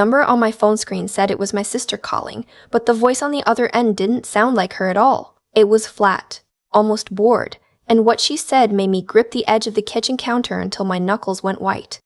number on my phone screen said it was my sister calling, but the voice on the other end didn't sound like her at all. It was flat, almost bored, and what she said made me grip the edge of the kitchen counter until my knuckles went white.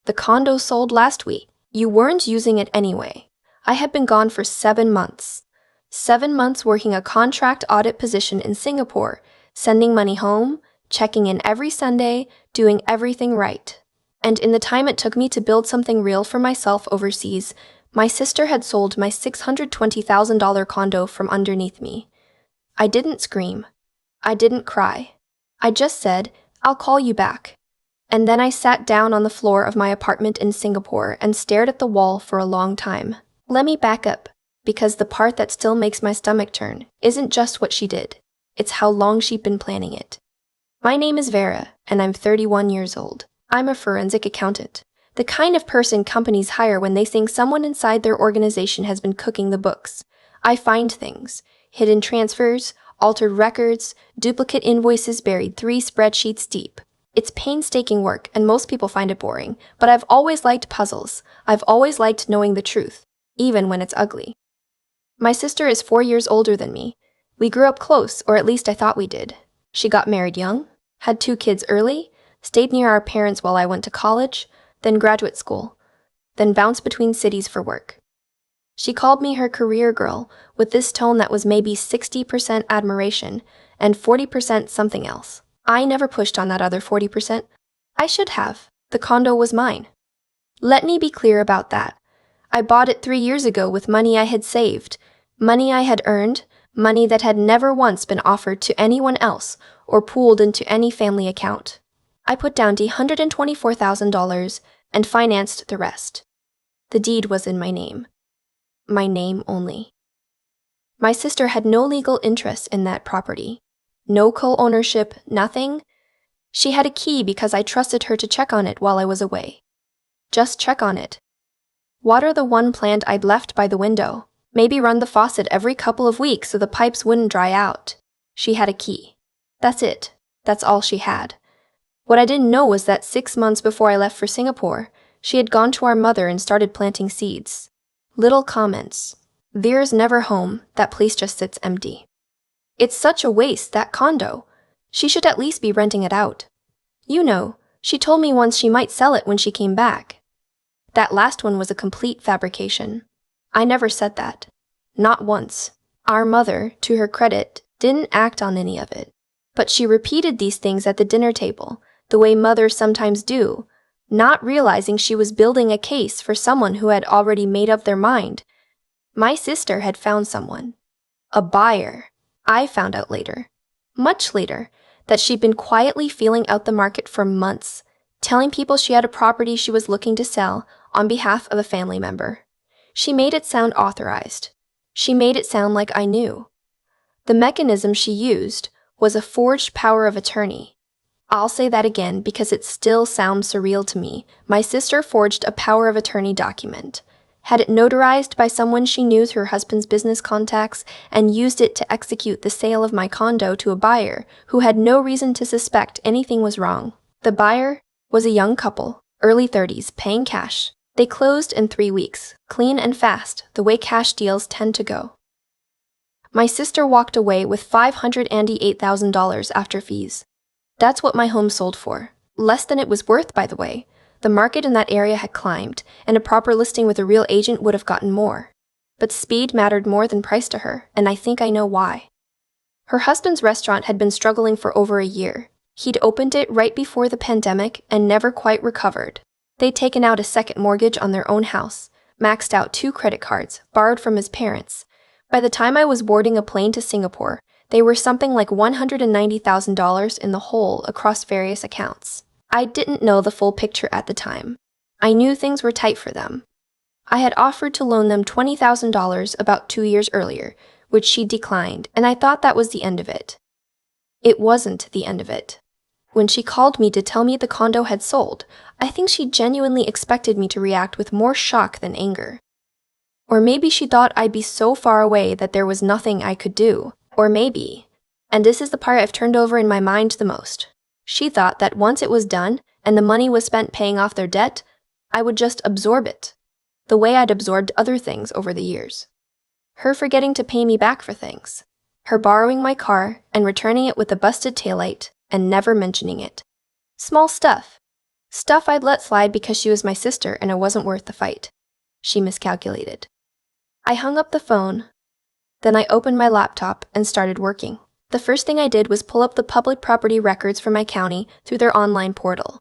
The condo sold last week. You weren't using it anyway. I had been gone for 7 months. 7 months working a contract audit position in Singapore, sending money home, checking in every Sunday, doing everything right. And in the time it took me to build something real for myself overseas, my sister had sold my $620,000 condo from underneath me. I didn't scream. I didn't cry. I just said, "I'll call you back." And then I sat down on the floor of my apartment in Singapore and stared at the wall for a long time. Let me back up, because the part that still makes my stomach turn isn't just what she did. It's how long she'd been planning it. My name is Vera, and I'm 31 years old. I'm a forensic accountant, the kind of person companies hire when they think someone inside their organization has been cooking the books. I find things, hidden transfers, altered records, duplicate invoices buried 3 spreadsheets deep. It's painstaking work, and most people find it boring, but I've always liked puzzles. I've always liked knowing the truth, even when it's ugly. My sister is 4 years older than me. We grew up close, or at least I thought we did. She got married young, had 2 kids early, stayed near our parents while I went to college, then graduate school, then bounced between cities for work. She called me her career girl, with this tone that was maybe 60% admiration and 40% something else. I never pushed on that other 40%. I should have. The condo was mine. Let me be clear about that. I bought it 3 years ago with money I had saved, money I had earned, money that had never once been offered to anyone else or pooled into any family account. I put down $124,000 and financed the rest. The deed was in my name. My name only. My sister had no legal interest in that property. No co-ownership, nothing. She had a key because I trusted her to check on it while I was away. Just check on it. Water the one plant I'd left by the window. Maybe run the faucet every couple of weeks so the pipes wouldn't dry out. She had a key. That's it. That's all she had. What I didn't know was that 6 months before I left for Singapore, she had gone to our mother and started planting seeds. Little comments. Vera's never home, that place just sits empty. It's such a waste, that condo. She should at least be renting it out. You know, she told me once she might sell it when she came back. That last one was a complete fabrication. I never said that. Not once. Our mother, to her credit, didn't act on any of it. But she repeated these things at the dinner table, the way mothers sometimes do, not realizing she was building a case for someone who had already made up their mind. My sister had found someone. A buyer. I found out later, much later, that she'd been quietly feeling out the market for months, telling people she had a property she was looking to sell on behalf of a family member. She made it sound authorized. She made it sound like I knew. The mechanism she used was a forged power of attorney. I'll say that again because it still sounds surreal to me. My sister forged a power of attorney document, had it notarized by someone she knew through her husband's business contacts, and used it to execute the sale of my condo to a buyer who had no reason to suspect anything was wrong. The buyer was a young couple, early 30s, paying cash. They closed in 3 weeks, clean and fast, the way cash deals tend to go. My sister walked away with $588,000 after fees. That's what my home sold for. Less than it was worth, by the way. The market in that area had climbed, and a proper listing with a real agent would have gotten more. But speed mattered more than price to her, and I think I know why. Her husband's restaurant had been struggling for over a year. He'd opened it right before the pandemic and never quite recovered. They'd taken out a second mortgage on their own house, maxed out 2 credit cards, borrowed from his parents. By the time I was boarding a plane to Singapore, they were something like $190,000 in the hole across various accounts. I didn't know the full picture at the time. I knew things were tight for them. I had offered to loan them $20,000 about 2 years earlier, which she declined, and I thought that was the end of it. It wasn't the end of it. When she called me to tell me the condo had sold, I think she genuinely expected me to react with more shock than anger. Or maybe she thought I'd be so far away that there was nothing I could do. Or maybe, and this is the part I've turned over in my mind the most, she thought that once it was done and the money was spent paying off their debt, I would just absorb it. the way I'd absorbed other things over the years. Her forgetting to pay me back for things. Her borrowing my car and returning it with a busted taillight and never mentioning it. Small stuff. Stuff I'd let slide because she was my sister and it wasn't worth the fight. She miscalculated. I hung up the phone. Then I opened my laptop and started working. The first thing I did was pull up the public property records for my county through their online portal.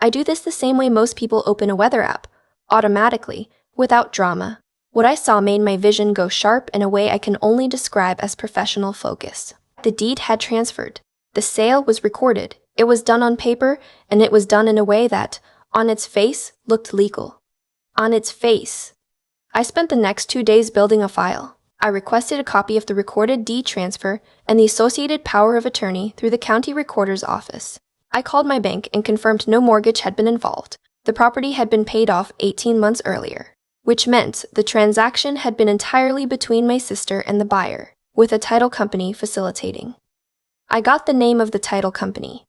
I do this the same way most people open a weather app, automatically, without drama. What I saw made my vision go sharp in a way I can only describe as professional focus. The deed had transferred. The sale was recorded. It was done on paper, and it was done in a way that, on its face, looked legal. On its face. I spent the next 2 days building a file. I requested a copy of the recorded deed transfer and the associated power of attorney through the county recorder's office. I called my bank and confirmed no mortgage had been involved. The property had been paid off 18 months earlier, which meant the transaction had been entirely between my sister and the buyer, with a title company facilitating. I got the name of the title company.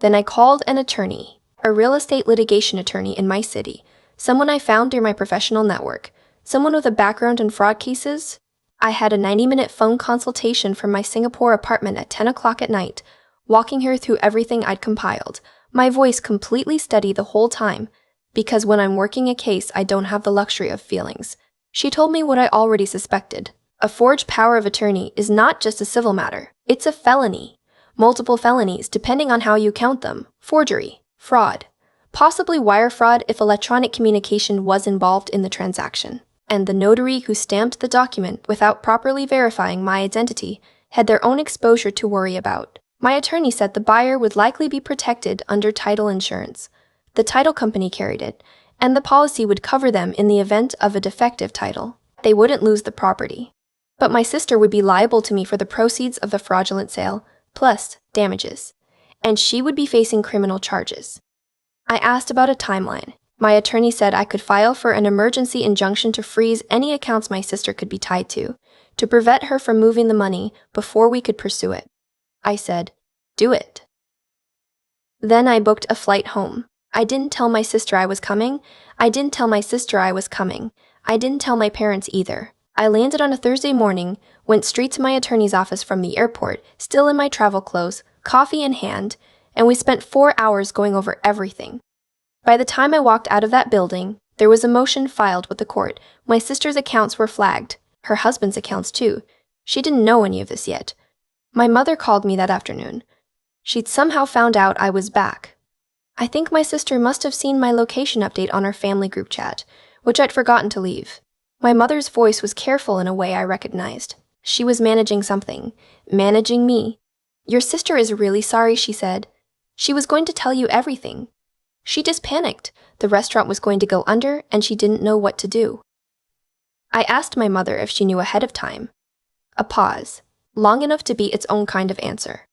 Then I called an attorney, a real estate litigation attorney in my city, someone I found through my professional network, someone with a background in fraud cases. I had a 90-minute phone consultation from my Singapore apartment at 10 o'clock at night, walking her through everything I'd compiled, my voice completely steady the whole time, because when I'm working a case I don't have the luxury of feelings. She told me what I already suspected. A forged power of attorney is not just a civil matter, it's a felony. Multiple felonies depending on how you count them. Forgery, fraud, possibly wire fraud if electronic communication was involved in the transaction. And the notary who stamped the document without properly verifying my identity had their own exposure to worry about. My attorney said the buyer would likely be protected under title insurance. The title company carried it, and the policy would cover them in the event of a defective title. They wouldn't lose the property. But my sister would be liable to me for the proceeds of the fraudulent sale, plus damages, and she would be facing criminal charges. I asked about a timeline. My attorney said I could file for an emergency injunction to freeze any accounts my sister could be tied to prevent her from moving the money before we could pursue it. I said, do it. Then I booked a flight home. I didn't tell my sister I was coming. I didn't tell my sister I was coming. I didn't tell my parents either. I landed on a Thursday morning, went straight to my attorney's office from the airport, still in my travel clothes, coffee in hand, and we spent 4 hours going over everything. By the time I walked out of that building, there was a motion filed with the court. My sister's accounts were flagged, her husband's accounts too. She didn't know any of this yet. My mother called me that afternoon. She'd somehow found out I was back. I think my sister must have seen my location update on our family group chat, which I'd forgotten to leave. My mother's voice was careful in a way I recognized. She was managing something, managing me. Your sister is really sorry, she said. She was going to tell you everything. She just panicked. The restaurant was going to go under, and she didn't know what to do. I asked my mother if she knew ahead of time. A pause, long enough to be its own kind of answer.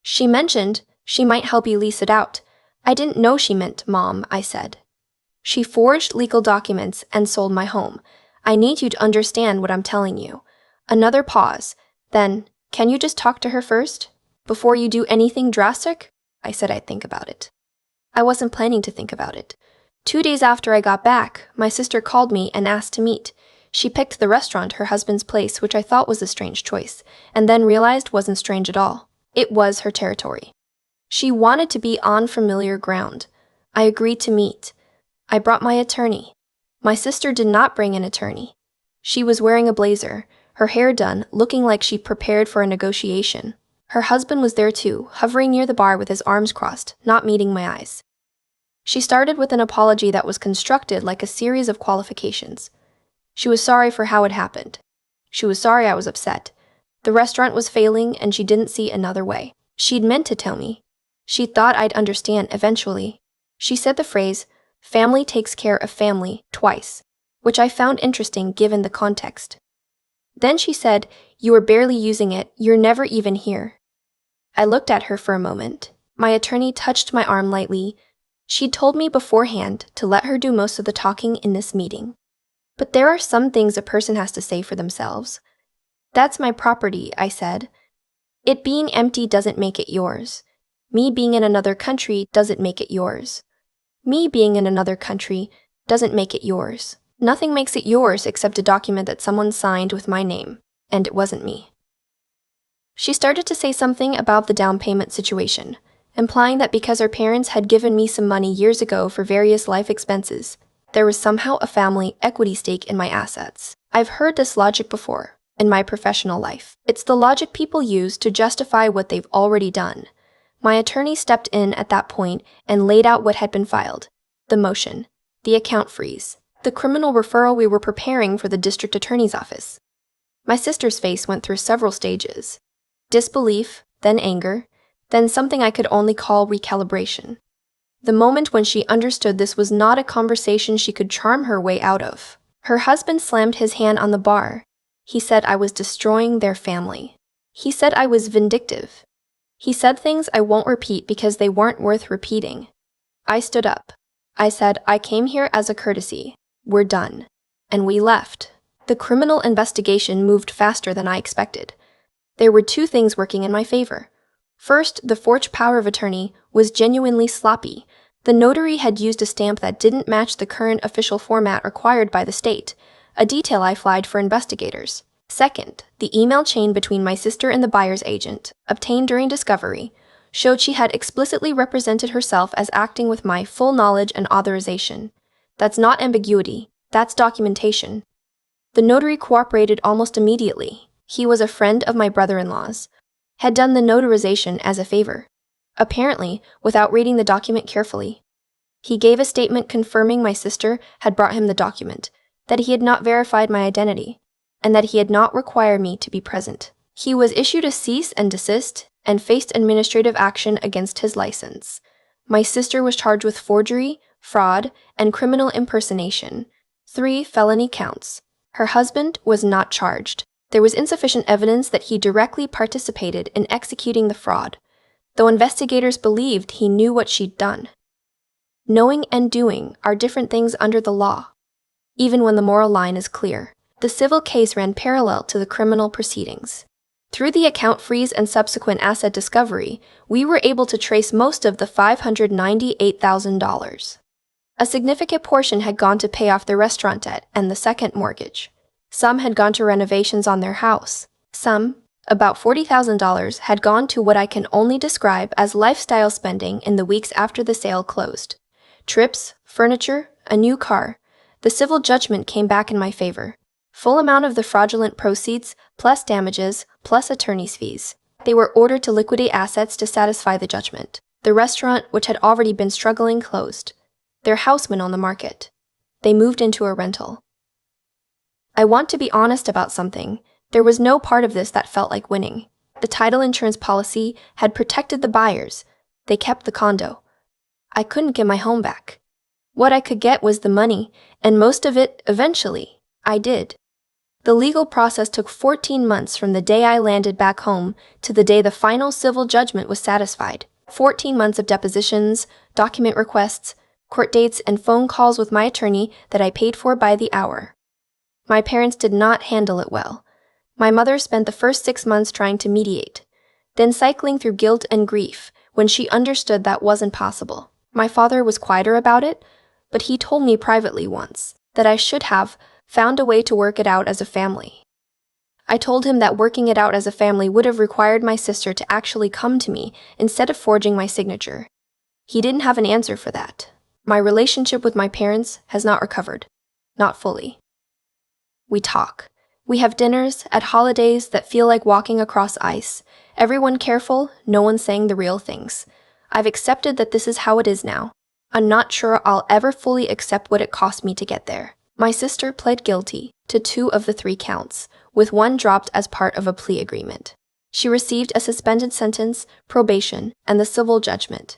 She mentioned she might help you lease it out. I didn't know she meant Mom, I said. She forged legal documents and sold my home. I need you to understand what I'm telling you. Another pause. Then, can you just talk to her first? Before you do anything drastic? I said I'd think about it. I wasn't planning to think about it. 2 days after I got back, my sister called me and asked to meet. She picked the restaurant, her husband's place, which I thought was a strange choice, and then realized wasn't strange at all. It was her territory. She wanted to be on familiar ground. I agreed to meet. I brought my attorney. My sister did not bring an attorney. She was wearing a blazer, her hair done, looking like she prepared for a negotiation. Her husband was there too, hovering near the bar with his arms crossed, not meeting my eyes. She started with an apology that was constructed like a series of qualifications. She was sorry for how it happened. She was sorry I was upset. The restaurant was failing and she didn't see another way. She'd meant to tell me. She thought I'd understand eventually. She said the phrase, family takes care of family, twice, which I found interesting given the context. Then she said, you were barely using it, you're never even here. I looked at her for a moment. My attorney touched my arm lightly. She'd told me beforehand to let her do most of the talking in this meeting. But there are some things a person has to say for themselves. That's my property, I said. It being empty doesn't make it yours. Me being in another country doesn't make it yours. Me being in another country doesn't make it yours. Nothing makes it yours except a document that someone signed with my name, and it wasn't me. She started to say something about the down payment situation, implying that because her parents had given me some money years ago for various life expenses, there was somehow a family equity stake in my assets. I've heard this logic before, in my professional life. It's the logic people use to justify what they've already done. My attorney stepped in at that point and laid out what had been filed: the motion, the account freeze, the criminal referral we were preparing for the district attorney's office. My sister's face went through several stages: disbelief, then anger, then something I could only call recalibration. The moment when she understood this was not a conversation she could charm her way out of. Her husband slammed his hand on the bar. He said I was destroying their family. He said I was vindictive. He said things I won't repeat because they weren't worth repeating. I stood up. I said, I came here as a courtesy. We're done. And we left. The criminal investigation moved faster than I expected. There were two things working in my favor. First, the forged power of attorney was genuinely sloppy. The notary had used a stamp that didn't match the current official format required by the state, a detail I flagged for investigators. Second, the email chain between my sister and the buyer's agent, obtained during discovery, showed she had explicitly represented herself as acting with my full knowledge and authorization. That's not ambiguity, that's documentation. The notary cooperated almost immediately. He was a friend of my brother-in-law's, had done the notarization as a favor, apparently without reading the document carefully. He gave a statement confirming my sister had brought him the document, that he had not verified my identity, and that he had not required me to be present. He was issued a cease and desist and faced administrative action against his license. My sister was charged with forgery, fraud, and criminal impersonation, 3 felony counts. Her husband was not charged. There was insufficient evidence that he directly participated in executing the fraud, though investigators believed he knew what she'd done. Knowing and doing are different things under the law, even when the moral line is clear. The civil case ran parallel to the criminal proceedings. Through the account freeze and subsequent asset discovery, we were able to trace most of the $598,000. A significant portion had gone to pay off the restaurant debt and the second mortgage. Some had gone to renovations on their house. Some, about $40,000, had gone to what I can only describe as lifestyle spending in the weeks after the sale closed. Trips, furniture, a new car. The civil judgment came back in my favor. Full amount of the fraudulent proceeds, plus damages, plus attorney's fees. They were ordered to liquidate assets to satisfy the judgment. The restaurant, which had already been struggling, closed. Their house went on the market. They moved into a rental. I want to be honest about something. There was no part of this that felt like winning. The title insurance policy had protected the buyers. They kept the condo. I couldn't get my home back. What I could get was the money, and most of it, eventually, I did. The legal process took 14 months from the day I landed back home to the day the final civil judgment was satisfied. 14 months of depositions, document requests, court dates, and phone calls with my attorney that I paid for by the hour. My parents did not handle it well. My mother spent the first 6 months trying to mediate, then cycling through guilt and grief when she understood that wasn't possible. My father was quieter about it, but he told me privately once that I should have found a way to work it out as a family. I told him that working it out as a family would have required my sister to actually come to me instead of forging my signature. He didn't have an answer for that. My relationship with my parents has not recovered. Not fully. We talk. We have dinners at holidays that feel like walking across ice. Everyone careful, no one saying the real things. I've accepted that this is how it is now. I'm not sure I'll ever fully accept what it cost me to get there. My sister pled guilty to 2 of the 3 counts, with 1 dropped as part of a plea agreement. She received a suspended sentence, probation, and the civil judgment.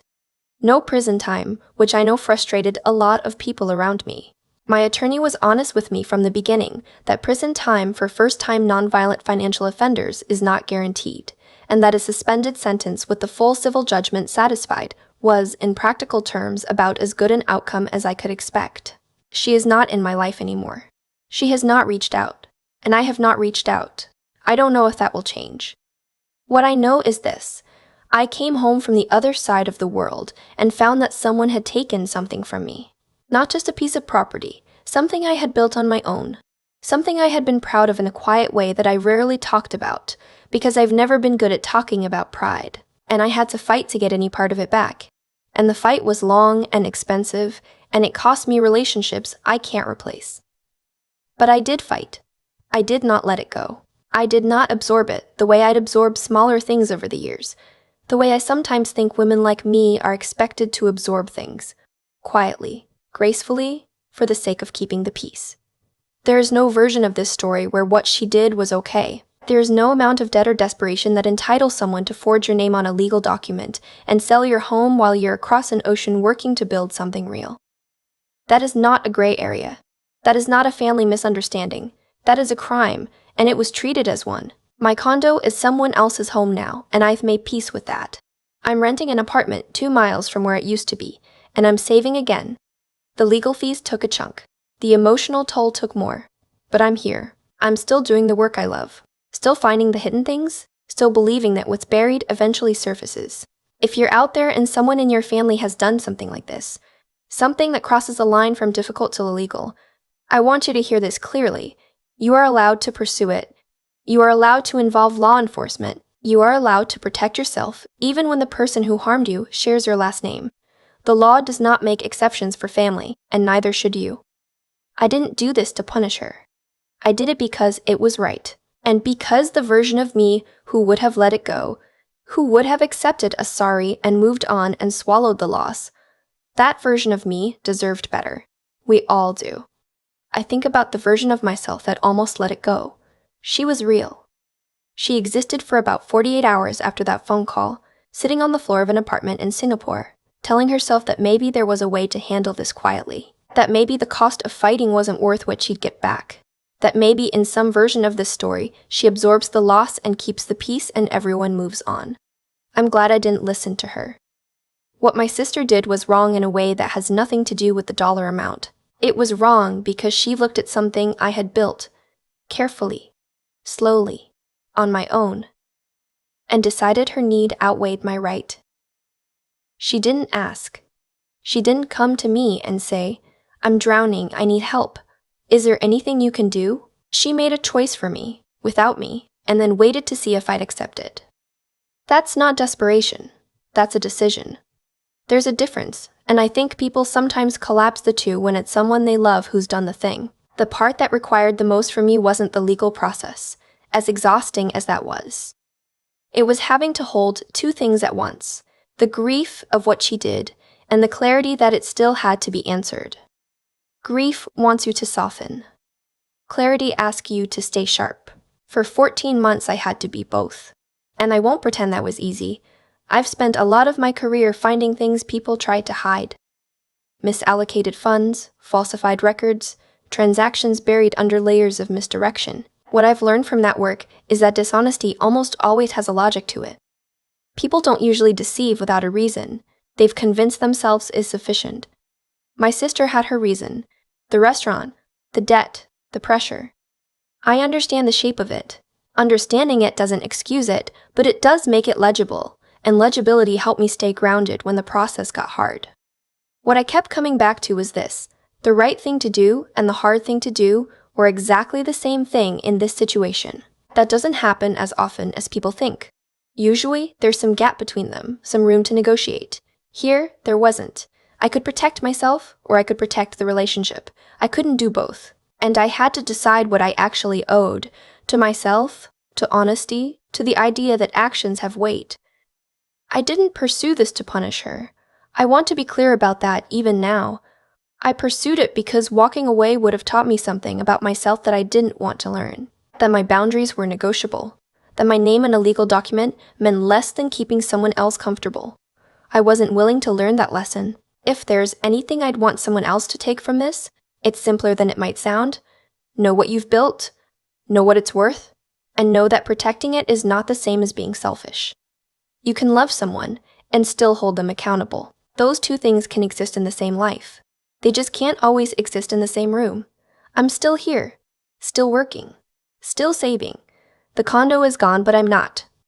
No prison time, which I know frustrated a lot of people around me. My attorney was honest with me from the beginning that prison time for first-time nonviolent financial offenders is not guaranteed, and that a suspended sentence with the full civil judgment satisfied was, in practical terms, about as good an outcome as I could expect. She is not in my life anymore. She has not reached out, and I have not reached out. I don't know if that will change. What I know is this. I came home from the other side of the world and found that someone had taken something from me. Not just a piece of property, Something I had built on my own. Something I had been proud of in a quiet way that I rarely talked about, because I've never been good at talking about pride, and I had to fight to get any part of it back. And the fight was long and expensive, and it cost me relationships I can't replace. But I did fight. I did not let it go. I did not absorb it the way I'd absorbed smaller things over the years, the way I sometimes think women like me are expected to absorb things, quietly, gracefully, for the sake of keeping the peace. There is no version of this story where what she did was okay. There is no amount of debt or desperation that entitles someone to forge your name on a legal document and sell your home while you're across an ocean working to build something real. That is not a gray area. That is not a family misunderstanding. That is a crime, and it was treated as one. My condo is someone else's home now, and I've made peace with that. I'm renting an apartment 2 miles from where it used to be, and I'm saving again. The legal fees took a chunk. The emotional toll took more. But I'm here. I'm still doing the work I love. Still finding the hidden things. Still believing that what's buried eventually surfaces. If you're out there and someone in your family has done something like this, something that crosses a line from difficult to illegal, I want you to hear this clearly. You are allowed to pursue it. You are allowed to involve law enforcement. You are allowed to protect yourself, even when the person who harmed you shares your last name. The law does not make exceptions for family, and neither should you. I didn't do this to punish her. I did it because it was right, and because the version of me who would have let it go, who would have accepted a sorry and moved on and swallowed the loss, that version of me deserved better. We all do. I think about the version of myself that almost let it go. She was real. She existed for about 48 hours after that phone call, sitting on the floor of an apartment in Singapore, telling herself that maybe there was a way to handle this quietly, that maybe the cost of fighting wasn't worth what she'd get back, that maybe in some version of this story, she absorbs the loss and keeps the peace and everyone moves on. I'm glad I didn't listen to her. What my sister did was wrong in a way that has nothing to do with the dollar amount. It was wrong because she looked at something I had built, carefully, slowly, on my own, and decided her need outweighed my right. She didn't ask. She didn't come to me and say, "I'm drowning, I need help. Is there anything you can do?" She made a choice for me, without me, and then waited to see if I'd accept it. That's not desperation. That's a decision. There's a difference, and I think people sometimes collapse the two when it's someone they love who's done the thing. The part that required the most from me wasn't the legal process, as exhausting as that was. It was having to hold two things at once, the grief of what she did, and the clarity that it still had to be answered. Grief wants you to soften. Clarity asks you to stay sharp. For 14 months I had to be both. And I won't pretend that was easy. I've spent a lot of my career finding things people tried to hide. Misallocated funds, falsified records, transactions buried under layers of misdirection. What I've learned from that work is that dishonesty almost always has a logic to it. People don't usually deceive without a reason. They've convinced themselves is sufficient. My sister had her reason. The restaurant, the debt, the pressure. I understand the shape of it. Understanding it doesn't excuse it, but it does make it legible. And legibility helped me stay grounded when the process got hard. What I kept coming back to was this: the right thing to do and the hard thing to do were exactly the same thing in this situation. That doesn't happen as often as people think. Usually, there's some gap between them, some room to negotiate. Here, there wasn't. I could protect myself, or I could protect the relationship. I couldn't do both. And I had to decide what I actually owed, to myself, to honesty, to the idea that actions have weight. I didn't pursue this to punish her. I want to be clear about that even now. I pursued it because walking away would have taught me something about myself that I didn't want to learn. That my boundaries were negotiable. That my name in a legal document meant less than keeping someone else comfortable. I wasn't willing to learn that lesson. If there's anything I'd want someone else to take from this, it's simpler than it might sound. Know what you've built, know what it's worth, and know that protecting it is not the same as being selfish. You can love someone and still hold them accountable. Those two things can exist in the same life. They just can't always exist in the same room. I'm still here, still working, still saving. The condo is gone, but I'm not.